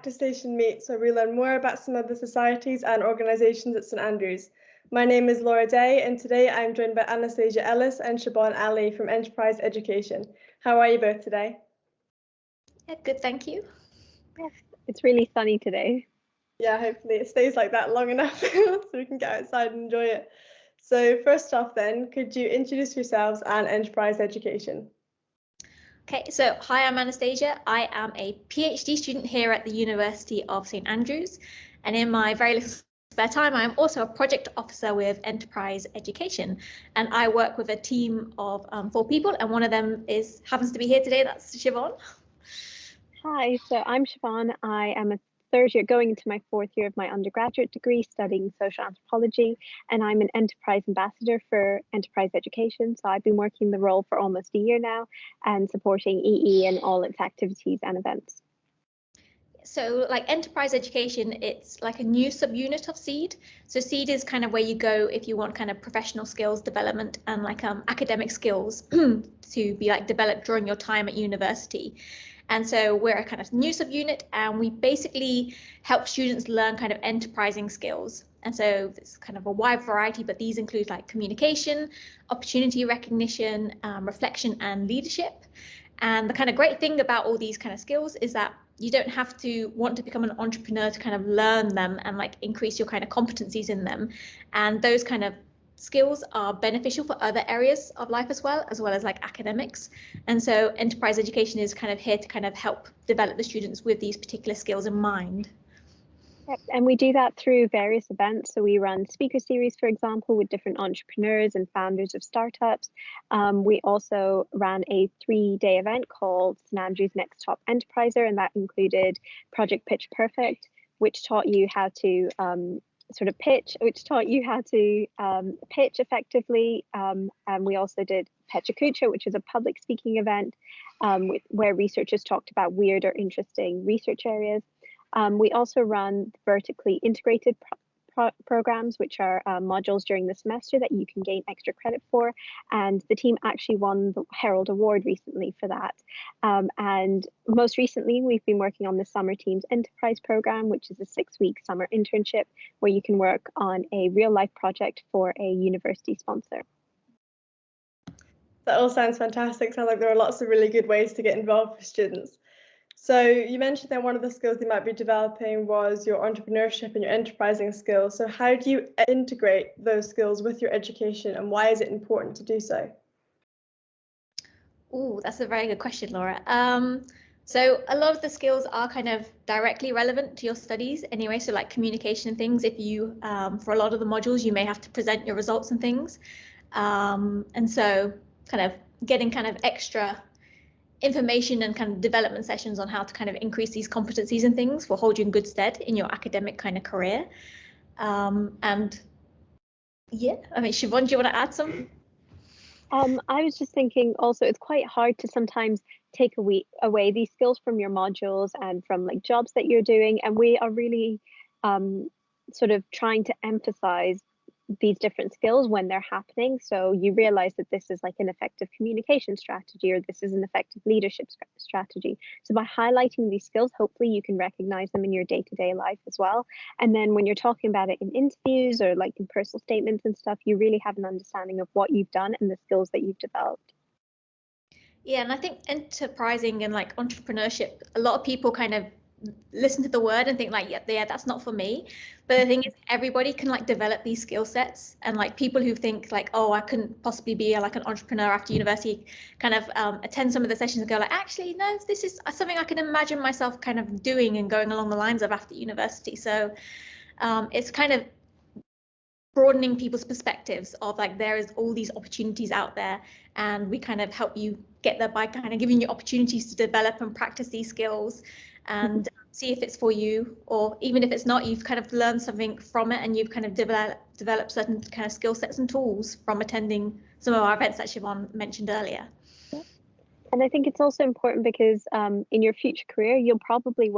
to Station Meets, where we learn more about some of the societies and organisations at St Andrews. My name is Laura Day, and today I'm joined by Anastasia Ellis and Siobhan Ali from Enterprise Education. How are you both today? Yeah, good, thank you. Yes, it's really sunny today. Yeah, hopefully it stays like that long enough so we can get outside and enjoy it. So first off then, could you introduce yourselves and Enterprise Education? Okay, so hi, I'm Anastasia. I am a PhD student here at the University of St Andrews, and in my very little spare time, I'm also a project officer with Enterprise Education, and I work with a team of 4 people, and one of them happens to be here today. That's Siobhan. Hi, so I'm Siobhan. I am a third year, going into my 4th year of my undergraduate degree, studying social anthropology, and I'm an enterprise ambassador for Enterprise Education. So I've been working the role for almost a year now and supporting EE and all its activities and events. So like Enterprise Education, it's like a new subunit of SEED. So SEED is kind of where you go if you want kind of professional skills development and like academic skills to be like developed during your time at university. And so we're a kind of new subunit, and we basically help students learn kind of enterprising skills. And so it's kind of a wide variety, but these include like communication, opportunity recognition, reflection, and leadership. And the kind of great thing about all these kind of skills is that you don't have to want to become an entrepreneur to kind of learn them and like increase your kind of competencies in them. And those kind of skills are beneficial for other areas of life as well as like academics. And so Enterprise Education is kind of here to kind of help develop the students with these particular skills in mind. Yep, and we do that through various events. So we run speaker series, for example, with different entrepreneurs and founders of startups. We also ran a 3-day event called St Andrews Next Top Enterpriser, and that included Project Pitch Perfect, which taught you how to pitch effectively. And we also did Pecha Kucha, which is a public speaking event where researchers talked about weird or interesting research areas. We also run vertically integrated programs, which are modules during the semester that you can gain extra credit for. And the team actually won the Herald Award recently for that. And most recently, we've been working on the Summer Teams Enterprise Program, which is a 6-week summer internship where you can work on a real life project for a university sponsor. That all sounds fantastic. Sounds like there are lots of really good ways to get involved for students. So you mentioned that one of the skills you might be developing was your entrepreneurship and your enterprising skills. So how do you integrate those skills with your education, and why is it important to do so? Oh, that's a very good question, Laura. So a lot of the skills are kind of directly relevant to your studies anyway. So like communication and things, if you, for a lot of the modules, you may have to present your results and things. And so kind of getting kind of extra information and kind of development sessions on how to kind of increase these competencies and things will hold you in good stead in your academic kind of career. And yeah, I mean, Siobhan, do you want to add some? I was just thinking also it's quite hard to sometimes take away these skills from your modules and from like jobs that you're doing. And we are really sort of trying to emphasize these different skills when they're happening. So you realize that this is like an effective communication strategy, or this is an effective leadership strategy. So by highlighting these skills, hopefully you can recognize them in your day-to-day life as well. And then when you're talking about it in interviews or like in personal statements and stuff, you really have an understanding of what you've done and the skills that you've developed. Yeah, and I think enterprising and like entrepreneurship, a lot of people kind of listen to the word and think like, yeah, that's not for me. But the thing is, everybody can like develop these skill sets, and like people who think like, oh, I couldn't possibly be like an entrepreneur after university kind of attend some of the sessions and go like, actually, no, this is something I can imagine myself kind of doing and going along the lines of after university. So it's kind of broadening people's perspectives of like, there is all these opportunities out there, and we kind of help you get there by kind of giving you opportunities to develop and practice these skills and see if it's for you, or even if it's not, you've kind of learned something from it and you've kind of developed certain kind of skill sets and tools from attending some of our events that Siobhan mentioned earlier. And I think it's also important because in your future career, you'll probably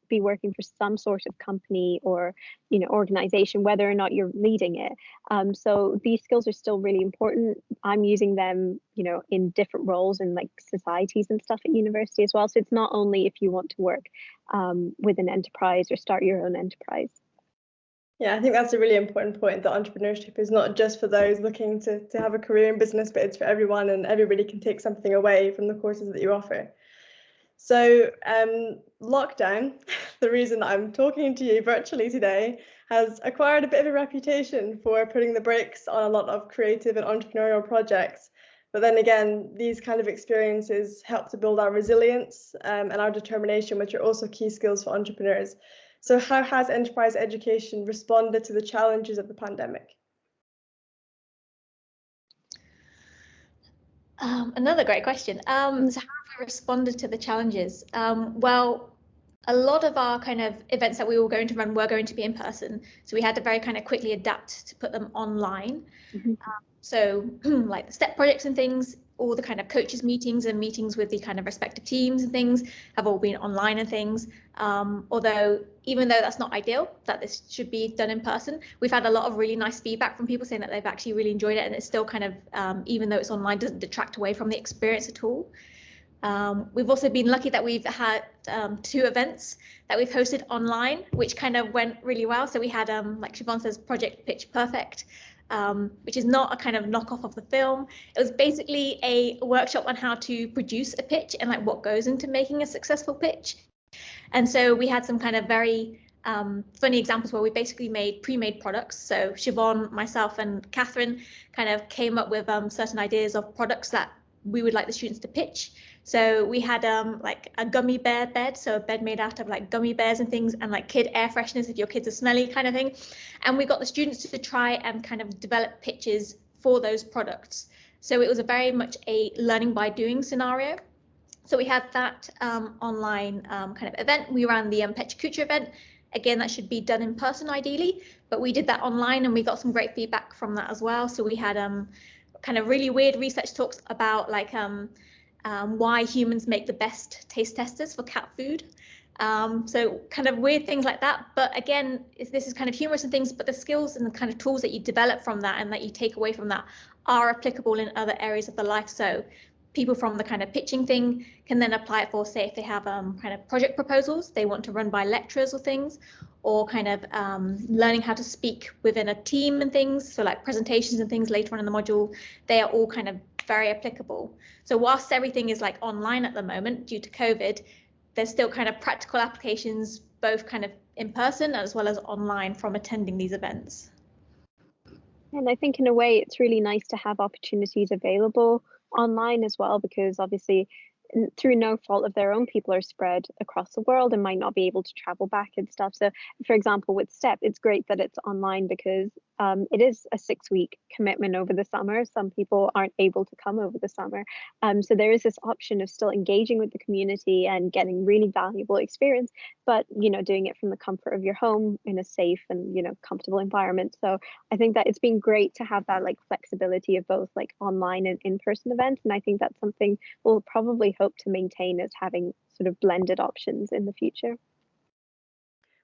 be working for some sort of company or, you know, organization, whether or not you're leading it. So these skills are still really important. I'm using them, you know, in different roles in like societies and stuff at university as well. So it's not only if you want to work with an enterprise or start your own enterprise. Yeah, I think that's a really important point, that entrepreneurship is not just for those looking to have a career in business, but it's for everyone, and everybody can take something away from the courses that you offer. So lockdown, the reason I'm talking to you virtually today, has acquired a bit of a reputation for putting the brakes on a lot of creative and entrepreneurial projects. But then again, these kind of experiences help to build our resilience and our determination, which are also key skills for entrepreneurs. So how has enterprise education responded to the challenges of the pandemic? Another great question. So how have we responded to the challenges? Well, a lot of our kind of events that we were going to run were going to be in person. So we had to very kind of quickly adapt to put them online. So like the step projects and things, all the kind of coaches meetings and meetings with the kind of respective teams and things have all been online and things. Although, even though that's not ideal, that this should be done in person, we've had a lot of really nice feedback from people saying that they've actually really enjoyed it, and it's still kind of, even though it's online, doesn't detract away from the experience at all. We've also been lucky that we've had 2 events that we've hosted online, which kind of went really well. So we had, like Siobhan says, Project Pitch Perfect, which is not a kind of knockoff of the film. It was basically a workshop on how to produce a pitch and like what goes into making a successful pitch. And so we had some kind of very funny examples where we basically made pre-made products. So Siobhan, myself, and Catherine kind of came up with certain ideas of products that we would like the students to pitch. So we had like a gummy bear bed, so a bed made out of like gummy bears and things, and like kid air fresheners if your kids are smelly kind of thing. And we got the students to try and kind of develop pitches for those products. So it was a very much a learning by doing scenario. So we had that online kind of event. We ran the Pitch Culture event. Again, that should be done in person ideally, but we did that online and we got some great feedback from that as well. So we had kind of really weird research talks about like why humans make the best taste testers for cat food. So kind of weird things like that. But again, this is kind of humorous and things, but the skills and the kind of tools that you develop from that and that you take away from that are applicable in other areas of the life. So people from the kind of pitching thing can then apply it for, say, if they have kind of project proposals they want to run by lecturers or things, or kind of learning how to speak within a team and things. So like presentations and things later on in the module, they are all kind of very applicable. So whilst everything is like online at the moment due to COVID, there's still kind of practical applications, both kind of in person as well as online from attending these events. And I think in a way it's really nice to have opportunities available online as well, because obviously through no fault of their own, people are spread across the world and might not be able to travel back and stuff. So for example, with STEP, it's great that it's online because it is a 6-week commitment over the summer. Some people aren't able to come over the summer. So there is this option of still engaging with the community and getting really valuable experience, but, you know, doing it from the comfort of your home in a safe and, you know, comfortable environment. So I think that it's been great to have that like flexibility of both like online and in-person events. And I think that's something we'll probably hope to maintain as having sort of blended options in the future.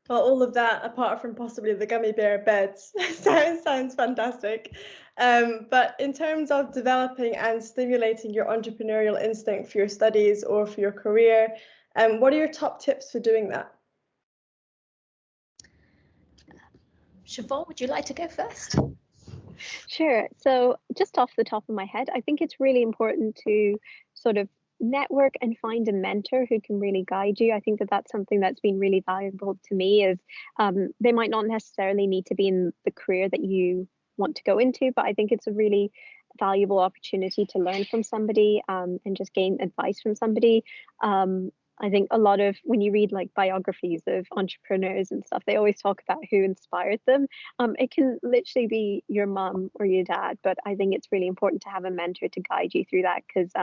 Well, all of that, apart from possibly the gummy bear beds, sounds fantastic. But in terms of developing and stimulating your entrepreneurial instinct for your studies or for your career, what are your top tips for doing that? Siobhan, would you like to go first? Sure. So just off the top of my head, I think it's really important to sort of network and find a mentor who can really guide you. I think that that's something that's been really valuable to me. Is they might not necessarily need to be in the career that you want to go into, but I think it's a really valuable opportunity to learn from somebody and just gain advice from somebody. I think a lot of when you read like biographies of entrepreneurs and stuff, they always talk about who inspired them. It can literally be your mum or your dad, but I think it's really important to have a mentor to guide you through that, because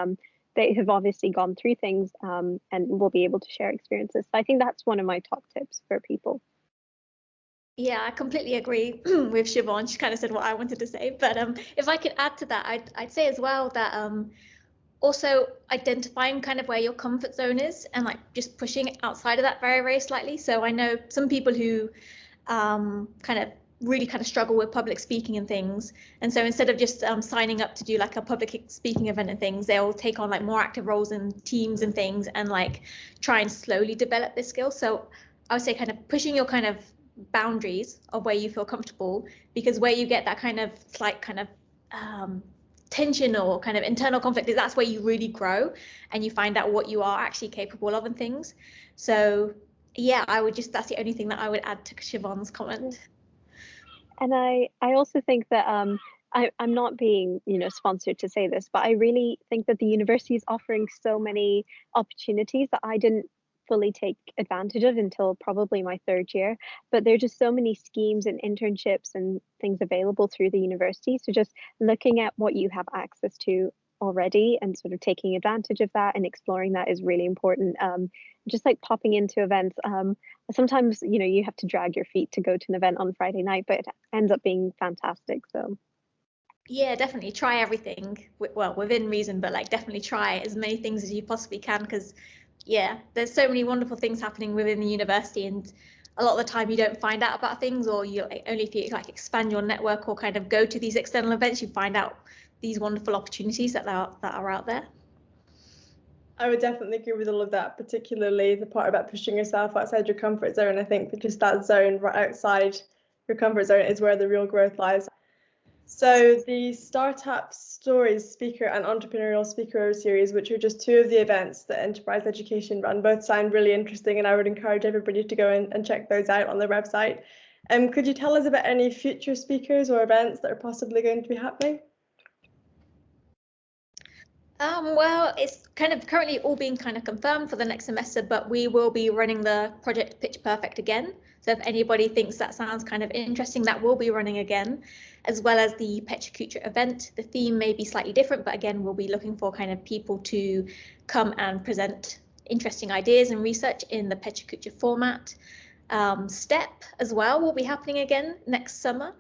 they have obviously gone through things and will be able to share experiences. So I think that's one of my top tips for people. Yeah, I completely agree with Siobhan. She kind of said what I wanted to say, but if I could add to that, I'd say as well that also identifying kind of where your comfort zone is and like just pushing outside of that very, very slightly. So I know some people who kind of really kind of struggle with public speaking and things, and so instead of just signing up to do like a public speaking event and things, they'll take on like more active roles in teams and things and like try and slowly develop this skill. So I would say kind of pushing your kind of boundaries of where you feel comfortable, because where you get that kind of slight kind of tension or kind of internal conflict is that's where you really grow and you find out what you are actually capable of and things. So yeah, that's the only thing that I would add to Siobhan's comment. And I also think that I'm not being, sponsored to say this, but I really think that the university is offering so many opportunities that I didn't fully take advantage of until probably my third year. But there are just so many schemes and internships and things available through the university. So just looking at what you have access to already and sort of taking advantage of that and exploring that is really important. Just like popping into events. Sometimes, you have to drag your feet to go to an event on Friday night, but it ends up being fantastic. So yeah, definitely try everything. Well, within reason, but like definitely try as many things as you possibly can, because yeah, there's so many wonderful things happening within the university, and a lot of the time you don't find out about things, or you only if you like expand your network or kind of go to these external events, you find out these wonderful opportunities that are out there. I would definitely agree with all of that, particularly the part about pushing yourself outside your comfort zone. I think that just that zone right outside your comfort zone is where the real growth lies. So the Startup Stories Speaker and Entrepreneurial Speaker Series, which are just two of the events that Enterprise Education run, both sound really interesting, and I would encourage everybody to go and check those out on their website. Could you tell us about any future speakers or events that are possibly going to be happening? Well, it's kind of currently all being kind of confirmed for the next semester, but we will be running the project Pitch Perfect again. So if anybody thinks that sounds kind of interesting, that will be running again, as well as the Petroculture event. The theme may be slightly different, but again, we'll be looking for kind of people to come and present interesting ideas and research in the Petroculture format. STEP as well will be happening again next summer.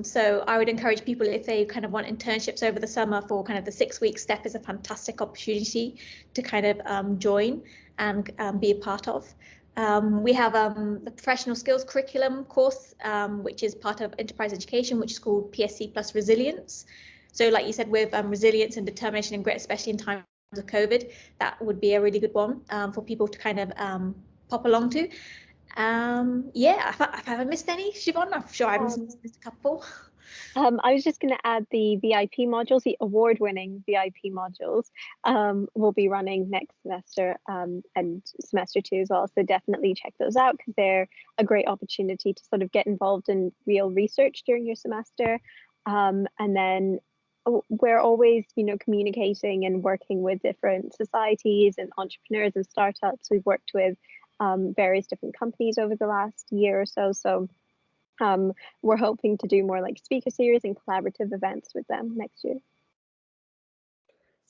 So I would encourage people, if they kind of want internships over the summer for kind of the 6-week STEP, is a fantastic opportunity to kind of join and be a part of. We have the professional skills curriculum course, which is part of enterprise education, which is called PSC plus resilience. So like you said, with resilience and determination and grit, especially in times of COVID, that would be a really good one for people to kind of pop along to. Yeah, if I missed any, Siobhan, I'm sure I missed a couple. I was just going to add the VIP modules, the award-winning VIP modules will be running next semester and semester 2 as well. So definitely check those out, because they're a great opportunity to sort of get involved in real research during your semester. And then we're always, communicating and working with different societies and entrepreneurs and startups. We've worked with various different companies over the last year or so. So we're hoping to do more like speaker series and collaborative events with them next year.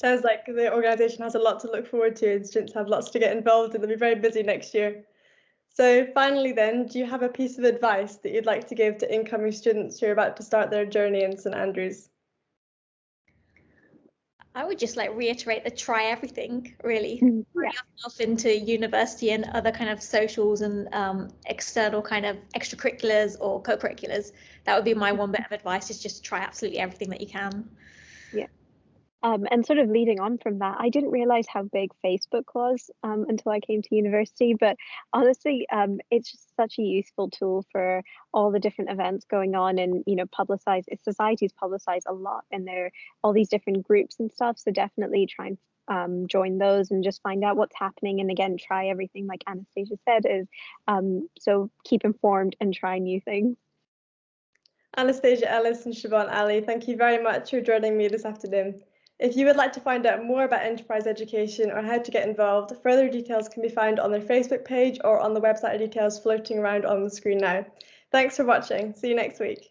Sounds like the organisation has a lot to look forward to, and students have lots to get involved in. They'll be very busy next year. So finally then, do you have a piece of advice that you'd like to give to incoming students who are about to start their journey in St Andrews? I would just like reiterate the try everything, really. Yeah. Yourself into university and other kind of socials and external kind of extracurriculars or co-curriculars. That would be my one bit of advice, is just try absolutely everything that you can. Yeah. And sort of leading on from that, I didn't realize how big Facebook was until I came to university. But honestly, it's just such a useful tool for all the different events going on, and societies publicize a lot, and there are all these different groups and stuff. So definitely try and join those and just find out what's happening. And again, try everything, like Anastasia said, is so keep informed and try new things. Anastasia, Ellis and Siobhan Ali, thank you very much for joining me this afternoon. If you would like to find out more about enterprise education or how to get involved, further details can be found on their Facebook page or on the website details floating around on the screen now. Thanks for watching. See you next week.